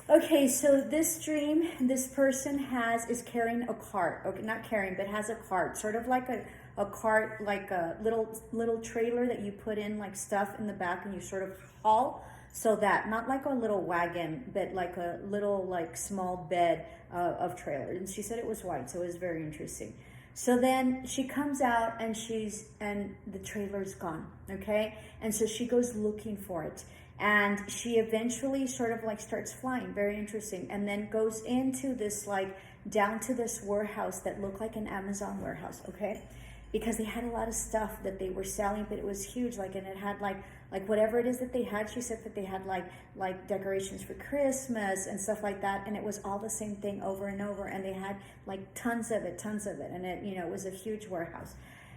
Okay, so this dream, this person is carrying a cart. Okay, not carrying, but has a cart, sort of like a cart, like a little trailer that you put in like stuff in the back and you sort of haul. So that, not like a little wagon, but like a little like small bed of trailer. And she said it was white, so it was very interesting. So then she comes out and the trailer's gone, okay? And so she goes looking for it. And she eventually sort of like starts flying, very interesting, and then goes into this like down to this warehouse that looked like an Amazon warehouse, okay? Because they had a lot of stuff that they were selling, but it was huge, like, and it had like whatever it is that they had. She said that they had like decorations for Christmas and stuff like that, and it was all the same thing over and over, and they had like tons of it, and it, you know, it was a huge warehouse.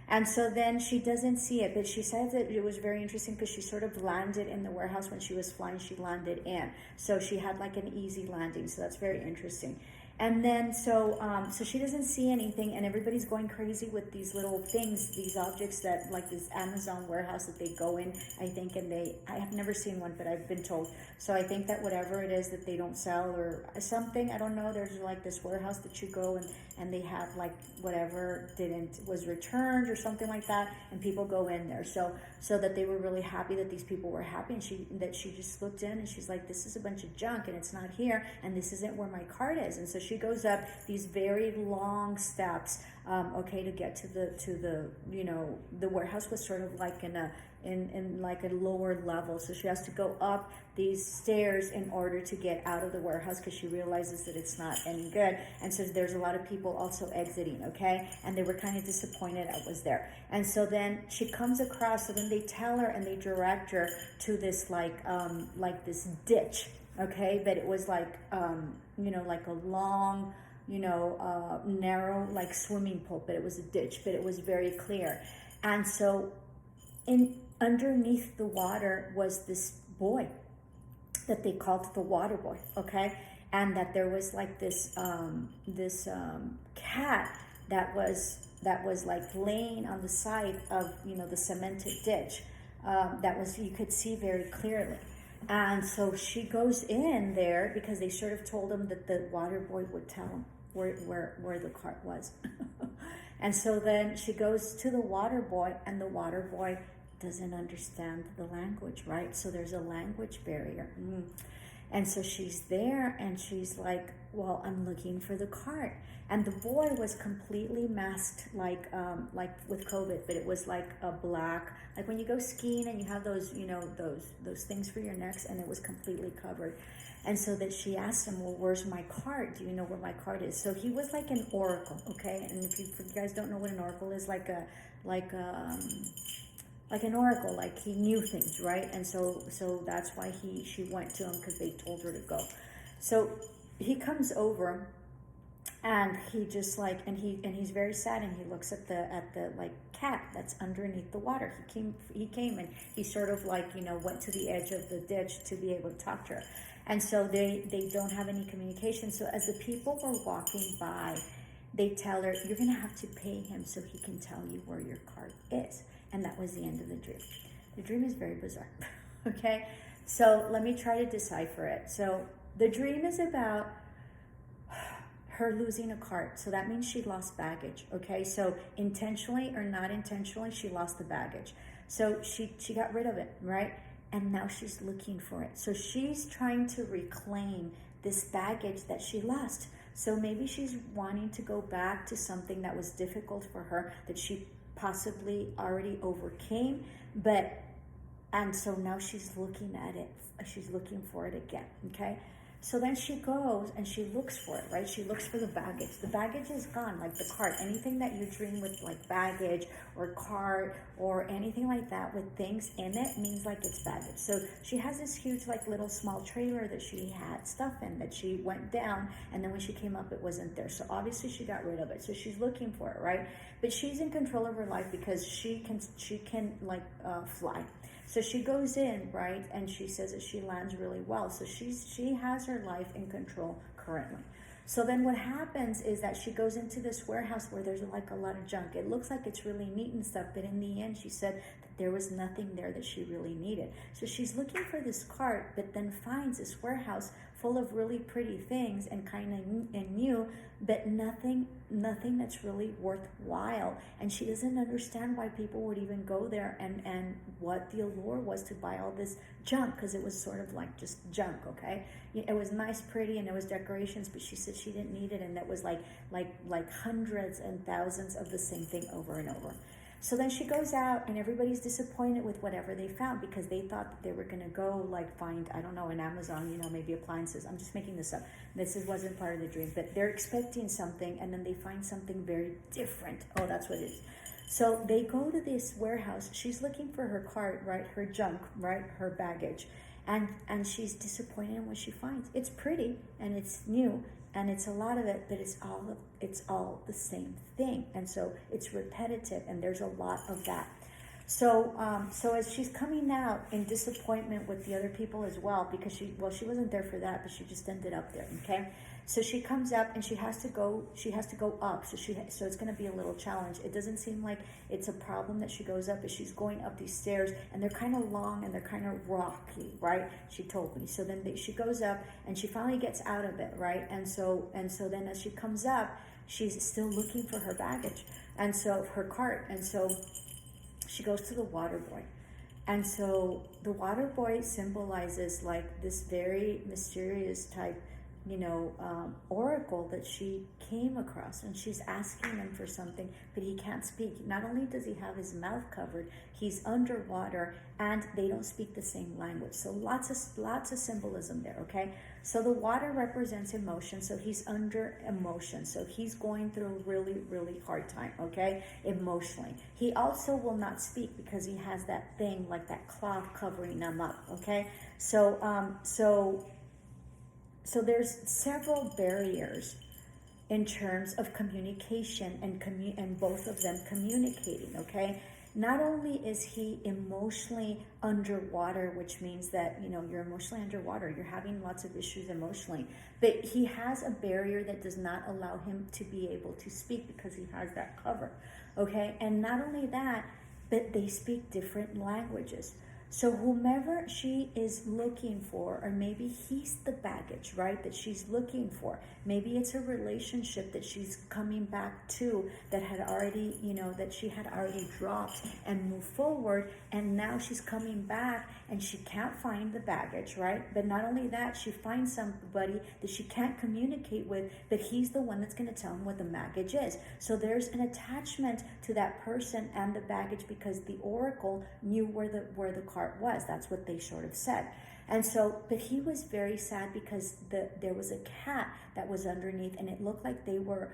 And so then she doesn't see it, but she says that it was very interesting because she sort of landed in the warehouse when she was flying. She landed in, so she had like an easy landing. So that's very interesting. And then so she doesn't see anything, and everybody's going crazy with these little things, these objects that like this Amazon warehouse that they go in, I think, and I have never seen one, but I've been told. So I think that whatever it is that they don't sell or something, I don't know, there's like this warehouse that you go and they have like whatever was returned or something like that, and people go in there. So that they were really happy that these people were happy, and she just looked in and she's like, this is a bunch of junk and it's not here, and this isn't where my card is. And so she goes up these very long steps, okay, to get to the you know, the warehouse was sort of like in like a lower level, so she has to go up these stairs in order to get out of the warehouse because she realizes that it's not any good. And so there's a lot of people also exiting, okay, and they were kind of disappointed I was there. And so then she comes across, so then they tell her and they direct her to this like this ditch, okay, but it was like you know, like a long, you know, narrow like swimming pool, but it was a ditch, but it was very clear. And so underneath the water was this boy that they called the water boy, okay, and that there was like this cat that was like laying on the side of, you know, the cemented ditch, that was, you could see very clearly. And so she goes in there because they sort of told him that the water boy would tell him where the cart was. And so then she goes to the water boy, and the water boy doesn't understand the language, right? So there's a language barrier. And so she's there and she's like, well, I'm looking for the cart. And the boy was completely masked, like with COVID, but it was like a black, like when you go skiing and you have those, you know, those things for your necks, and it was completely covered. And so that she asked him, well, where's my cart? Do you know where my cart is? So he was like an oracle, okay? And if you guys don't know what an oracle is, like an oracle, like he knew things, right? And so that's why she went to him, because they told her to go. So he comes over, and he just like, and he's very sad, and he looks at the like cat that's underneath the water. He came and he sort of like, you know, went to the edge of the ditch to be able to talk to her. And so they don't have any communication. So as the people were walking by, they tell her, you're gonna have to pay him so he can tell you where your cart is. And that was the end of the dream. The dream is very bizarre, okay? So let me try to decipher it. So the dream is about her losing a cart. So that means she lost baggage, okay? So intentionally or not intentionally, she lost the baggage. So she got rid of it, right? And now she's looking for it. So she's trying to reclaim this baggage that she lost. So maybe she's wanting to go back to something that was difficult for her, that she possibly already overcame, and so now she's looking at it, she's looking for it again, okay? So then she goes and she looks for it, right? She looks for the baggage. The baggage is gone, like the cart. Anything that you dream with, like baggage or cart or anything like that with things in it, means like it's baggage. So she has this huge, like little small trailer that she had stuff in, that she went down, and then when she came up, it wasn't there. So obviously she got rid of it. So she's looking for it, right? But she's in control of her life because she can like fly. So she goes in, right, and she says that she lands really well. So she has her life in control currently. So then what happens is that she goes into this warehouse where there's like a lot of junk. It looks like it's really neat and stuff, but in the end she said that there was nothing there that she really needed. So she's looking for this cart, but then finds this warehouse full of really pretty things and kind of and new, but nothing that's really worthwhile. And she doesn't understand why people would even go there, and what the allure was to buy all this junk, because it was sort of like just junk. Okay, it was nice, pretty, and it was decorations, but she said she didn't need it, and that was like hundreds and thousands of the same thing over and over. So then she goes out, and everybody's disappointed with whatever they found, because they thought that they were going to go like find, I don't know, in Amazon, maybe appliances. I'm just making this up. Wasn't part of the dream, but they're expecting something, and then they find something very different. Oh, that's what it is. So they go to this warehouse. She's looking for her cart, right? Her junk, right? Her baggage. And she's disappointed in what she finds. It's pretty and it's new and it's a lot of it, but it's all the same thing. And so it's repetitive, and there's a lot of that. So as she's coming out in disappointment with the other people as well, because she wasn't there for that, but she just ended up there. Okay. So she comes up and she has to go up. So it's going to be a little challenge. It doesn't seem like it's a problem that she goes up, but she's going up these stairs, and they're kind of long and they're kind of rocky, right? She told me. So then she goes up and she finally gets out of it, right? And so then as she comes up, she's still looking for her baggage, and so her cart. And so she goes to the water boy. And so the water boy symbolizes like this very mysterious type, oracle that she came across, and she's asking him for something, but he can't speak. Not only does he have his mouth covered, he's underwater, and they don't speak the same language. So lots of symbolism there. Okay, so the water represents emotion, so he's under emotion, so he's going through a really, really hard time. Okay, emotionally. He also will not speak because he has that thing, like that cloth covering him up. Okay, so there's several barriers in terms of communication and both of them communicating. Okay, not only is he emotionally underwater, which means that you're emotionally underwater, you're having lots of issues emotionally, but he has a barrier that does not allow him to be able to speak because he has that cover. Okay, and not only that, but they speak different languages. So whomever she is looking for, or maybe he's the baggage, right, that she's looking for. Maybe it's a relationship that she's coming back to that had already, that she had already dropped and moved forward. And now she's coming back and she can't find the baggage, right? But not only that, she finds somebody that she can't communicate with, but he's the one that's going to tell him what the baggage is. So there's an attachment to that person and the baggage, because the oracle knew where the cart was. That's what they sort of said. And so, but he was very sad because there was a cat that was underneath, and it looked like they were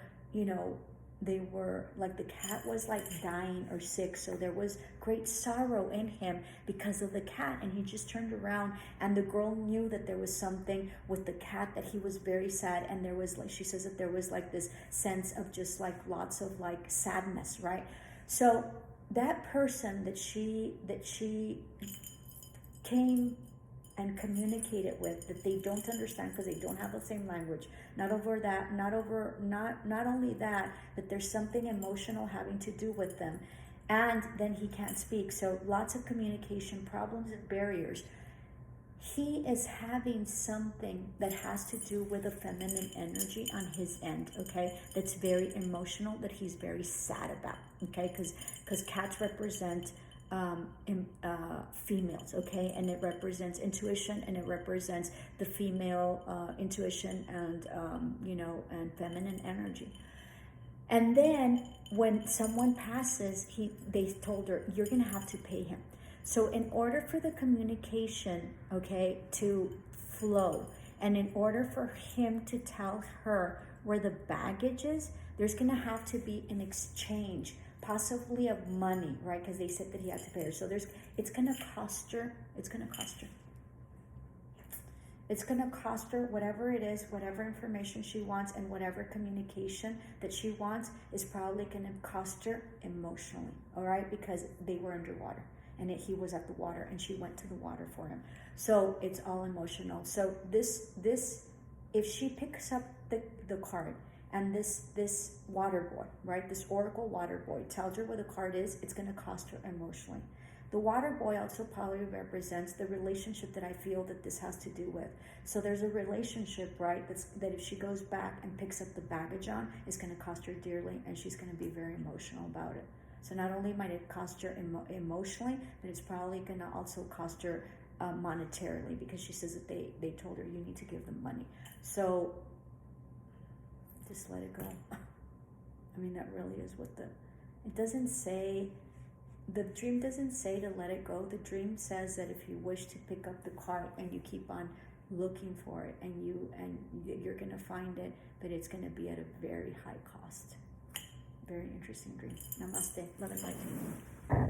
like the cat was like dying or sick. So there was great sorrow in him because of the cat. And he just turned around, and the girl knew that there was something with the cat, that he was very sad. And there was, like, she says that there was like this sense of just like lots of like sadness, right? So that person that she came and communicated with, that they don't understand because they don't have the same language. Not only that, but there's something emotional having to do with them. And then he can't speak. So lots of communication problems and barriers. He is having something that has to do with a feminine energy on his end, okay? That's very emotional, that he's very sad about, okay? Because cats represent females, okay? And it represents intuition, and it represents the female intuition and and feminine energy. And then when someone passes, they told her, you're gonna have to pay him. So in order for the communication, okay, to flow, and in order for him to tell her where the baggage is, there's gonna have to be an exchange, possibly of money, right? Because they said that he had to pay her. So it's gonna cost her whatever it is, whatever information she wants, and whatever communication that she wants is probably gonna cost her emotionally, all right? Because they were underwater, and he was at the water, and she went to the water for him. So it's all emotional. So this if she picks up the card, and this water boy, right, this oracle water boy tells her where the card is, it's going to cost her emotionally. The water boy also probably represents the relationship that I feel that this has to do with. So there's a relationship, right, that if she goes back and picks up the baggage on, it's going to cost her dearly, and she's going to be very emotional about it. So not only might it cost her emotionally, but it's probably going to also cost her monetarily, because she says that they told her you need to give them money. So just let it go. I mean, that really is what it doesn't say, the dream doesn't say to let it go. The dream says that if you wish to pick up the cart and you keep on looking for it, and you're going to find it, but it's going to be at a very high cost. Very interesting dream. Namaste. Love and light.